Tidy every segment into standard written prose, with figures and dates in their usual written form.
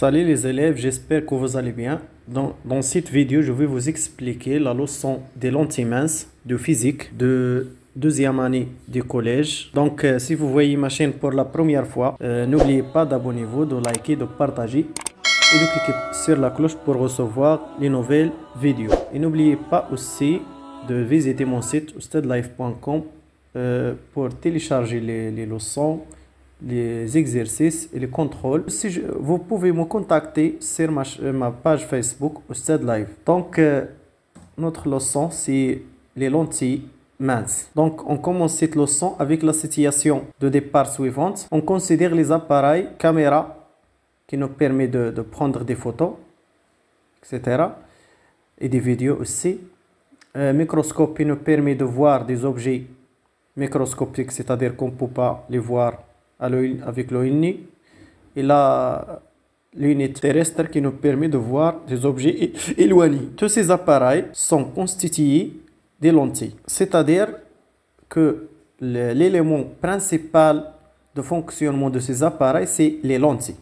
Salut les élèves, j'espère que vous allez bien. Dans cette vidéo, je vais vous expliquer la leçon des lentilles minces de physique de deuxième année du collège. Donc, si vous voyez ma chaîne pour la première fois, n'oubliez pas d'abonnez-vous, de liker, de partager et de cliquer sur la cloche pour recevoir les nouvelles vidéos. Et n'oubliez pas aussi de visiter mon site oustadlife.com pour télécharger les leçons, les exercices et les contrôles. Vous pouvez me contacter sur ma page Facebook Oustad Life. Donc, notre leçon, c'est les lentilles minces. Donc, on commence cette leçon avec la situation de départ suivante. On considère les appareils caméra qui nous permet de prendre des photos, etc. et des vidéos aussi. Microscope qui nous permet de voir des objets microscopiques, c'est-à-dire qu'on ne peut pas les voir avec l'œil nu, et la lunette terrestre qui nous permet de voir des objets éloignés. Tous ces appareils sont constitués des lentilles, c'est-à-dire que l'élément principal de fonctionnement de ces appareils, c'est les lentilles.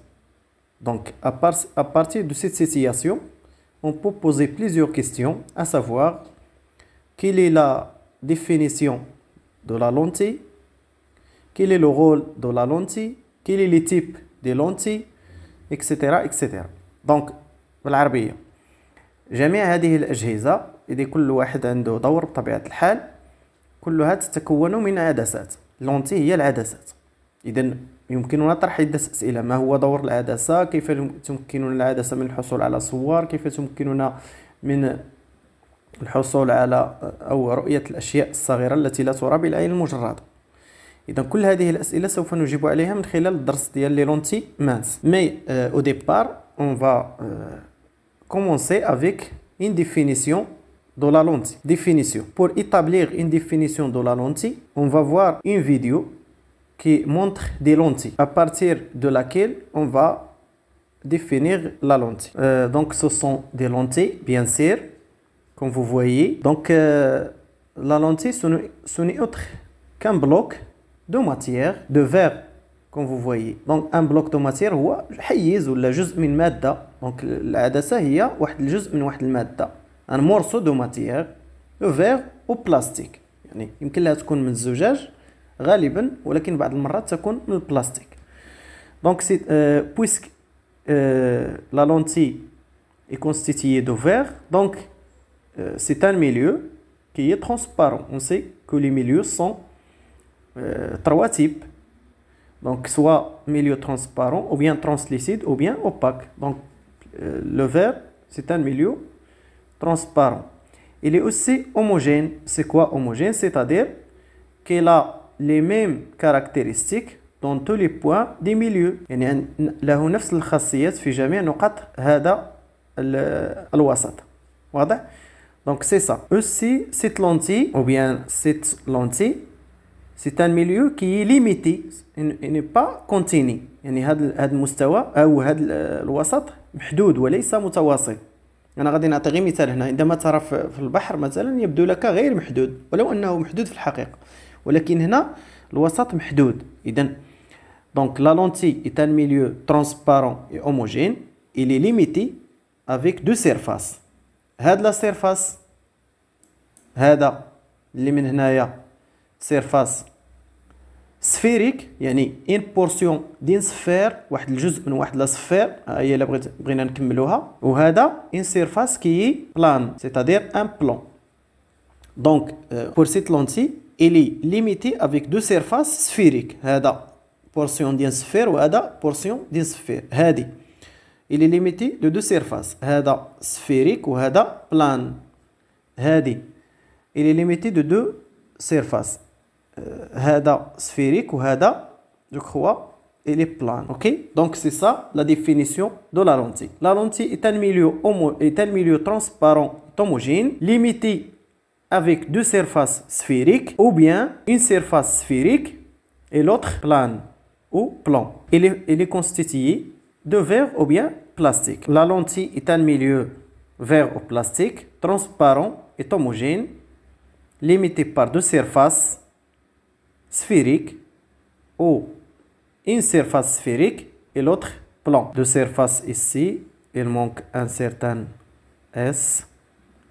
Donc, à partir de cette situation, on peut poser plusieurs questions, à savoir, quelle est la définition de la lentille? Quel est le rôle de la lentille? Quel est le type de lentilles, etc. etc. Donc بالعربية جميع هذه الأجهزة إذا كل واحد عنده دور بطبيعة الحال كلها تتكون من عدسات. اللونتي هي العدسات. إذا يمكننا طرح عدة أسئلة: ما هو دور العدسة؟ كيف تمكننا العدسة من الحصول على صور؟ كيف تمكننا من الحصول على أو رؤية الأشياء الصغيرة التي لا ترى بالعين المجردة؟ إذا كل هذه الأسئلة سوف نجيب عليها من خلال الدرس ديال لي لونتي minces. Mais au départ, on va commencer avec une définition de la lentille. Définition. Pour établir une définition de la lentille, on va voir une vidéo qui montre des lentilles, à partir de laquelle on va définir la lentille. Donc ce sont des lentilles, bien sûr, comme vous voyez. Donc la lentille, ce n'est autre qu'un bloc de matière, de verre, comme vous voyez. Donc un bloc de matière هو حيز ولا جزء من مادة. Donc العدسة هي واحد الجزء من واحد المادة. un morceau de matière, de verre ou plastique. يعني يمكن لها تكون من الزجاج غالبا، ولكن بعض المرات تكون من البلاستيك. Donc puisque la lentille est constituée de verre, donc c'est un milieu qui est transparent. On sait que les milieux sont trois types. Donc soit milieu transparent, ou bien translucide, ou bien opaque. Donc le verre, c'est un milieu transparent. Il est aussi homogène. C'est quoi homogène? C'est-à-dire qu'il a les mêmes caractéristiques dans tous les points des milieux. يعني له نفس الخاصيات في جميع نقاط هذا الوسط. واضح؟ Donc c'est ça. Aussi cette lentille, ou bien cette lentille, c'est un milieu qui est limité, il n'est pas continu. يعني هذا المستوى أو هذا الوسط محدود وليس متواصل. أنا غادي نعطي غير مثال هنا. عندما ترى في البحر مثلا يبدو لك غير محدود، ولو أنه محدود في الحقيقة، ولكن هنا الوسط محدود. إذن donc la lentille est un milieu transparent et homogène. Il est limité avec deux surfaces. هاد لا سيرفاس، هذا اللي من هنايا سيرفاس سفيريك، يعني ان بورسيون دين سفير، واحد الجزء من واحد لا سفير، هي الا بغينا نكملوها. وهذا ان سيرفاس كي بلان، سيتادير ان بلان. دونك بور سيت لونتي الي ليميتي افيك دو سيرفاس سفيريك. هذا بورسيون ديال سفير وهذا بورسيون ديال سفير. هذه الي ليميتي دو سيرفاس، هذا سفيريك وهذا بلان. هذه الي ليميتي دو سيرفاس، هذا sphérique ou هذا je crois il est plan. Ok, donc c'est ça la définition de la lentille. La lentille est un milieu transparent homogène limité avec deux surfaces sphériques, ou bien une surface sphérique et l'autre plane ou plan. Il est constitué de verre ou bien plastique. La lentille est un milieu verre ou plastique transparent et homogène limité par deux surfaces sphérique ou une surface sphérique et l'autre plan de surface ici. Il manque un certain S.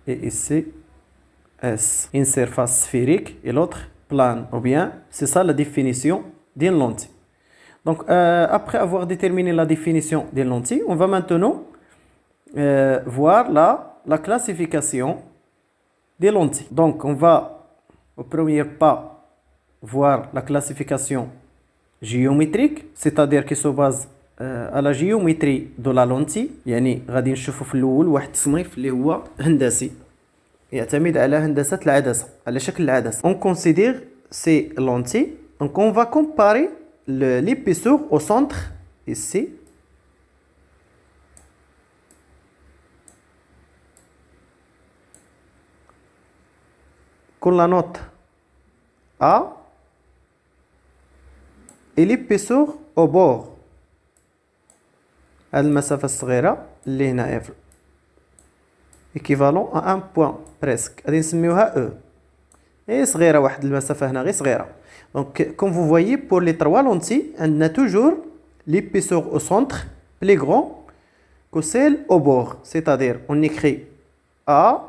Et ici, S. Une surface sphérique et l'autre plane. Ou bien, c'est ça la définition d'une lentille. Donc, après avoir déterminé la définition d'une lentille, on va maintenant voir la classification des lentilles. Donc, on va au premier pas voir la classification géométrique, c'est-à-dire qui se base على جيومتري دو لا لونتي. يعني غادي نشوفوا في الاول واحد التصنيف اللي هو هندسي يعتمد على هندسه العدسه، على شكل العدسه. On considère ces lentilles. Donc on va comparer l'épaisseur au centre ici. Qu'on la note A et l'épaisseur au bord. هاد المسافة الصغيرة اللي هنايا équivalent à 1 point presque غادي نسميوها E. هي صغيرة واحد المسافة هنا غير صغيرة. Donc comme vous voyez pour les trois lentilles عندنا toujours l'épaisseur au centre plus grand que celle au bord. C'est-à-dire on écrit A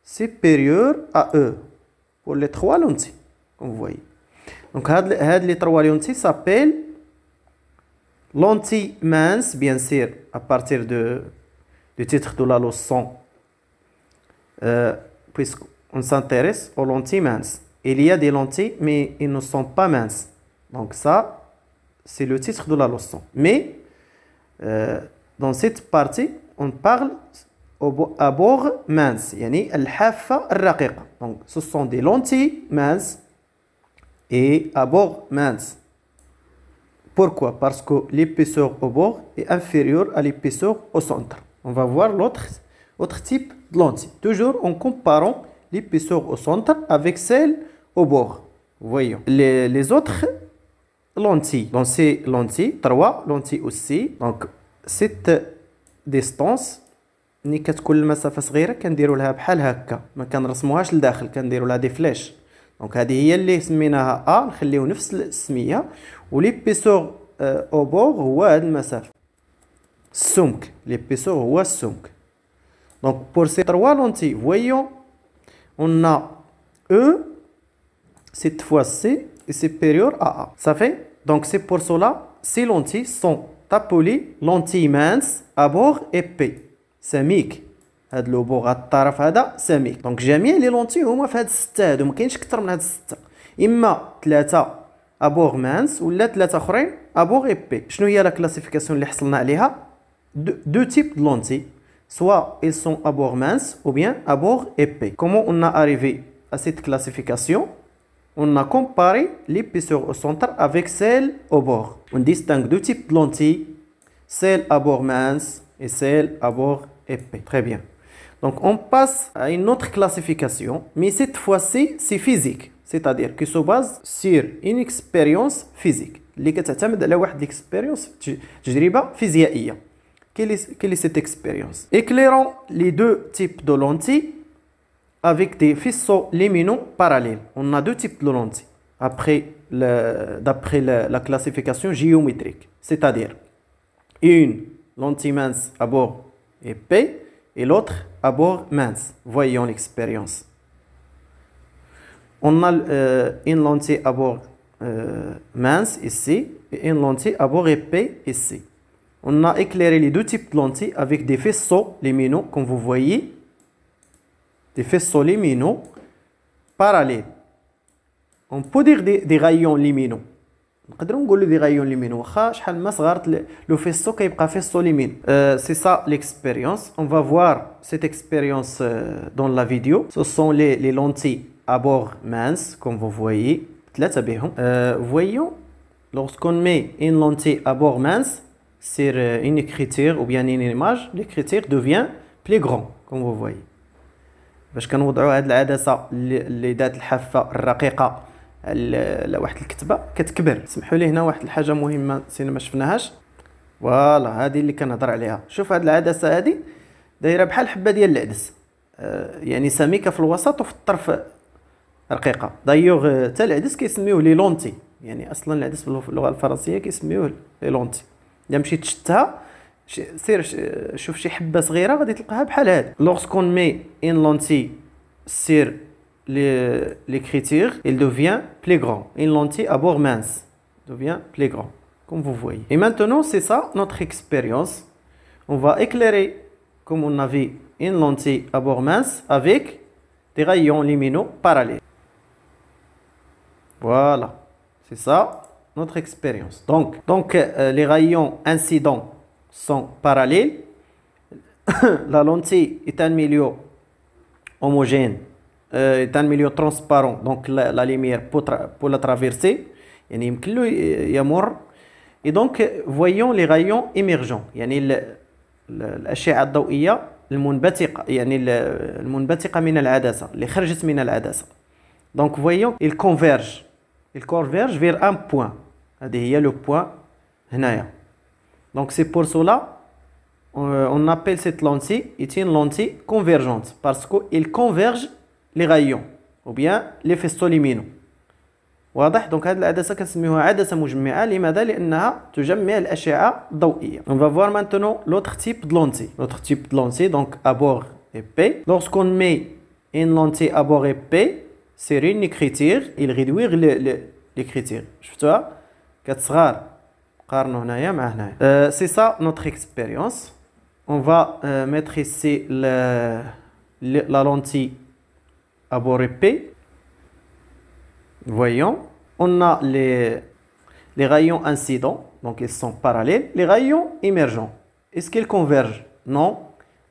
supérieur à E pour les trois lentilles comme vous voyez. Donc هاد les trois lentilles s'appellent lentille mince, bien sûr, à partir du titre de la leçon, puisqu'on s'intéresse aux lentilles minces. Il y a des lentilles, mais ils ne sont pas minces. Donc ça, c'est le titre de la leçon. Mais dans cette partie, on parle à bord mince, يعني الحافة الرقيقة. Donc ce sont des lentilles minces et à bord mince. Pourquoi? Parce que l'épaisseur au bord est inférieure à l'épaisseur au centre. On va voir l'autre type de lentille. Toujours en comparant l'épaisseur au centre avec celle au bord. Voyons. Les autres lentilles. Dans ces lentilles, 3 lentilles aussi. Donc, cette distance, ملي كتكون المسافة صغيرة كنديروا لها بحال هكا. ما كنرسموهاش لداخل، كنديروا لها دي فلاش. دونك هذه هي اللي سميناها A. نخليو نفس السمية. وليبيسور au bord هو هاد المسافة. السمك. l'épaisseur هو السمك. Donc pour ces trois lentilles, voyons, on a E, cette fois-ci, est supérieur à A. Ça fait? Donc c'est pour cela, ces lentilles sont appelées lentilles minces à bord épais. سميك. هاد لو بور هاد الطرف هذا سميك. دونك جميع لي لونتي هما في هاد الستة هادو، مكاينش كتر من هاد الستة. إما 3 أبوغ مانس ولا 3 أخرين أبوغ إيبي. شنو هي لا كلاسيفيكاسيون اللي حصلنا عليها؟ دو تيب دو لونتي. Soit ils sont à bord mince ou bien à bord épais. Comment on a arrivé à cette classification? On a comparé l'épaisseur au centre avec celle au bord. On distingue deux types de lentilles, celle à bord mince et celle à bord épais. Très bien. Donc on passe à une autre classification, mais cette fois-ci c'est physique, c'est-à-dire que se base sur une expérience physique. اللي كتعتمد على واحد l'expérience تجربة فيزيائية. Quelle est cette expérience? Éclairons les deux types de lentilles avec des faisceaux lumineux parallèles. On a deux types de lentilles d'après la classification géométrique. C'est-à-dire une lentille mince à bord épais et l'autre à bord mince. Voyons l'expérience. On a une lentille à bord mince ici et une lentille à bord épais ici. On a éclairé les deux types de lentilles avec des faisceaux lumineux, comme vous voyez, des faisceaux lumineux parallèles. On peut dire des rayons lumineux. نقدروا نقولوا des rayons lumineux. واخا شحال ما صغرت le faisceau كيبقى faisceau lumineux. C'est ça l'expérience. On va voir cette expérience dans la vidéo. Ce sont les lentilles à bord mince, comme vous voyez. ثلاثة بهم. Voyons, lorsqu'on met une lentille à bord mince sur une écriture ou bien une image, l'écriture devient plus grand, comme vous voyez. باش كنوضعوا هاد العدسة اللي ذات الحافة الرقيقة على واحد الكتبة كتكبر. سمحوا لي هنا واحد الحاجة مهمة نسينا ما شفناهاش. فوالا هذه اللي كنهضر عليها. شوف هاد العدسة هذه دايرة بحال حبة ديال العدس. يعني سميكة في الوسط وفي الطرف رقيقة. دايوغ حتى العدس كيسميوه لي لونتي. يعني اصلا العدس باللغة الفرنسية كيسميوه لي لونتي. إذا مشيت شتها سير شوف شي حبة صغيرة غادي تلقاها بحال هاد. Lorsqu'on met une lentille sur l'écriture, il devient plus grand. Une lentille à bord mince devient plus grand, comme vous voyez. Et maintenant, c'est ça notre expérience. On va éclairer comme on avait une lentille à bord mince avec des rayons lumineux parallèles. Voilà, c'est ça notre expérience. Donc les rayons incidents sont parallèles. La lentille est un milieu homogène, est un milieu transparent, donc la lumière pour la traverser. يعني يمكن له يمر. Et donc voyons les rayons émergents. يعني الأشعة الضوئية المنبثقة، يعني المنبثقة من العدسة اللي خرجت من العدسة. Donc voyons ils convergent vers un point. هذه هي le point هنايا. Donc c'est pour cela on appelle cette lentille une lentille convergente parce qu'il converge les rayons ou bien les faisceaux lumineux. واضح؟ دونك هذه العدسة كنسميوها عدسة مجمعة. لماذا؟ لأنها تجمع الأشعة الضوئية. On va voir maintenant l'autre type de lentille. L'autre type de lentille, donc à bord épais. Lorsqu'on met une lentille à bord épais sur une écriture, il réduit l'écriture. شفتوها؟ كتصغر. قارنوا هنايا مع هنايا. C'est ça notre expérience. On va mettre ici la lentille à bord épais. Voyons, on a les rayons incidents, donc ils sont parallèles. Les rayons émergents, est-ce qu'ils convergent? Non.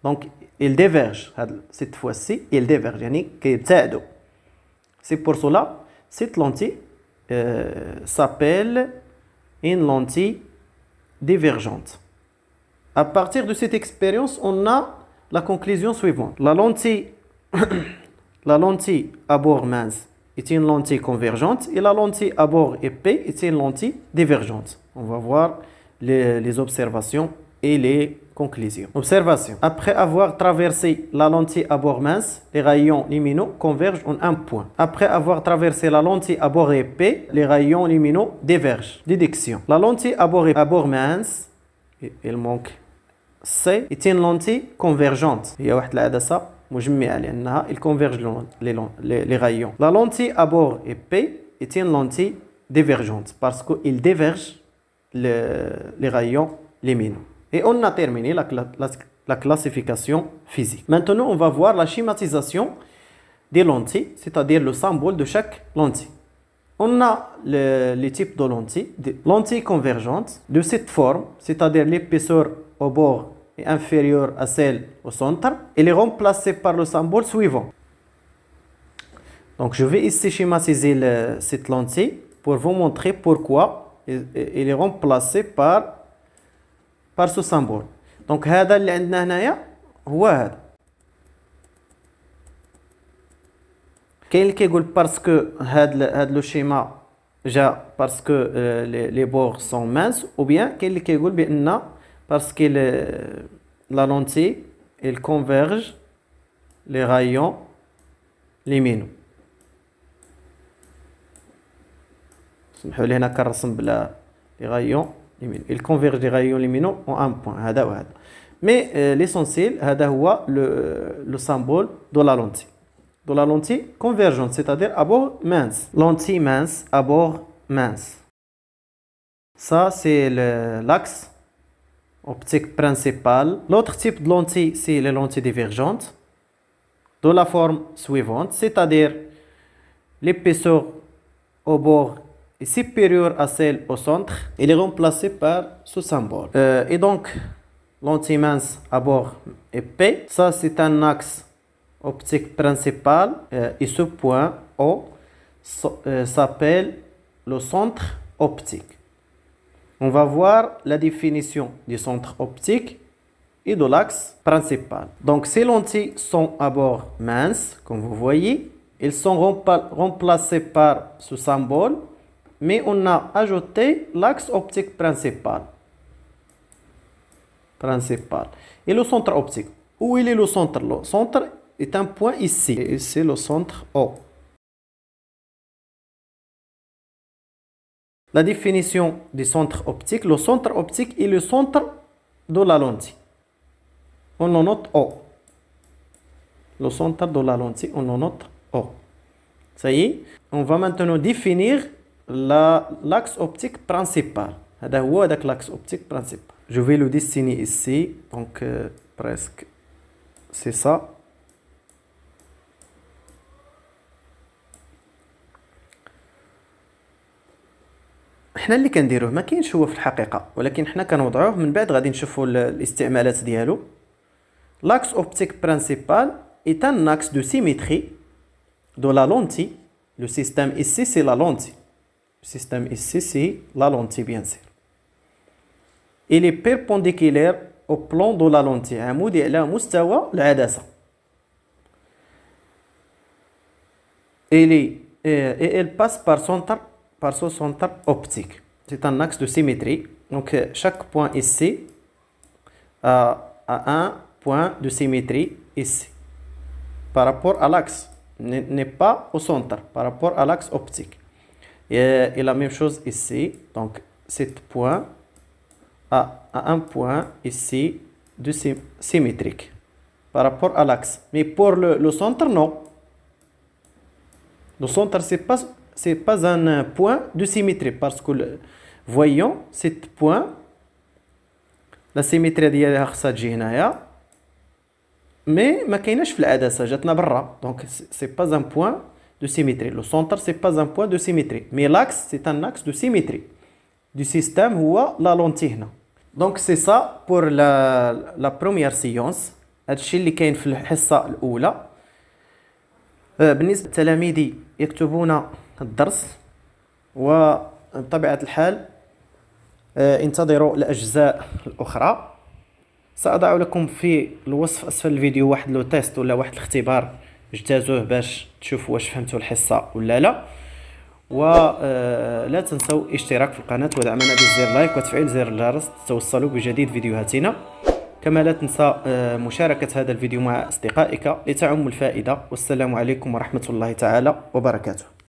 Donc ils divergent. Cette fois-ci, ils divergent. يعني كيبتعدوا. C'est pour cela cette lentille s'appelle une lentille divergente. À partir de cette expérience, on a la conclusion suivante. La lentille à bord mince est une lentille convergente et la lentille à bord épais est une lentille divergente. On va voir les observations et les conclusions. Observation. Après avoir traversé la lentille à bord mince, les rayons lumineux convergent en un point. Après avoir traversé la lentille à bord épais, les rayons lumineux divergent. Déduction. La lentille à bord mince, il manque C, est une lentille convergente. Il y a واحد العدسة مجمعة لأنها il converge les rayons. La lentille à bord épais est une lentille divergente parce qu'il diverge les rayons lumineux. Et on a terminé la classification physique. Maintenant, on va voir la schématisation des lentilles, c'est-à-dire le symbole de chaque lentille. On a les types de lentilles. Des lentilles convergentes de cette forme, c'est-à-dire l'épaisseur au bord est inférieure à celle au centre. Elle est remplacée par le symbole suivant. Donc, je vais ici schématiser cette lentille pour vous montrer pourquoi elle est remplacée par ce symbole. Donc هذا اللي عندنا هنايا هو هذا. كاين اللي كيقول باسكو هاد لو شيما جا باسكو لي بور سون مانس ou bien كاين اللي كيقول بان باسكو la lentille elle converge les rayons lumineux. سمحوا لي هنا كنرسم بلا les rayons. Il converge les rayons lumineux en un point. Mais l'essentiel, c'est le symbole de la lentille. De la lentille convergente, c'est-à-dire à bord mince. Lentille mince à bord mince. Ça, c'est l'axe optique principal. L'autre type de lentille, c'est les lentilles divergentes. De la forme suivante, c'est-à-dire l'épaisseur au bord est supérieure à celle au centre, elle est remplacée par ce symbole. Et donc, lentille mince à bord épais, ça c'est un axe optique principal et ce point O s'appelle le centre optique. On va voir la définition du centre optique et de l'axe principal. Donc ces lentilles sont à bord mince, comme vous voyez, elles sont remplacées par ce symbole. Mais on a ajouté l'axe optique principal. Et le centre optique. Où il est le centre? Le centre est un point ici. Et c'est le centre O. La définition du centre optique. Le centre optique est le centre de la lentille. On le note O. Le centre de la lentille, on le note O. Ça y est, on va maintenant définir l'axe optique principal. هذا هو هذاك l'axe optique principal. Je vais le dessiner ici, donc presque c'est ça. حنا اللي كنديروه ما كاينش هو في الحقيقه، ولكن حنا كنوضعوه من بعد غادي نشوفوا الاستعمالات ديالو. L'axe optique principal est un axe de symétrie de la lentille. Le système ici c'est la lentille. Le système ici c'est la lentille bien sûr. Il est perpendiculaire au plan de la lentille. عمودي على مستوى العدسة. Et elle passe par son centre optique. C'est un axe de symétrie. Donc chaque point ici a un point de symétrie ici. Par rapport à l'axe. N'est pas au centre. Par rapport à l'axe optique. Et la même chose ici. Donc cet point a un point ici de symétrique. Par rapport à l'axe. Mais pour le centre, non. Le centre, c'est pas un point de symétrie parce que voyons cet point, la symétrie ديالها خصها تجي هنايا mais ما كايناش في العدسه جاتنا برا. Donc c'est pas un point de symétrie. Le centre c'est pas un point de symétrie mais l'axe c'est un axe de symétrie du système هو la lentille هنا. Donc c'est ça pour la première séance. هادشي اللي كاين في الحصه الاولى. بالنسبه لتلاميذي يكتبون الدرس وبطبيعة الحال انتظروا الأجزاء الأخرى. سأضع لكم في الوصف أسفل الفيديو واحد لو تيست ولا واحد الاختبار اجتازوه باش تشوفوا واش فهمتوا الحصة ولا لا. ولا تنسوا الاشتراك في القناة ودعمنا بزر لايك وتفعيل زر الجرس توصلوا بجديد فيديوهاتنا. كما لا تنسى مشاركة هذا الفيديو مع أصدقائك لتعم الفائدة. والسلام عليكم ورحمة الله تعالى وبركاته.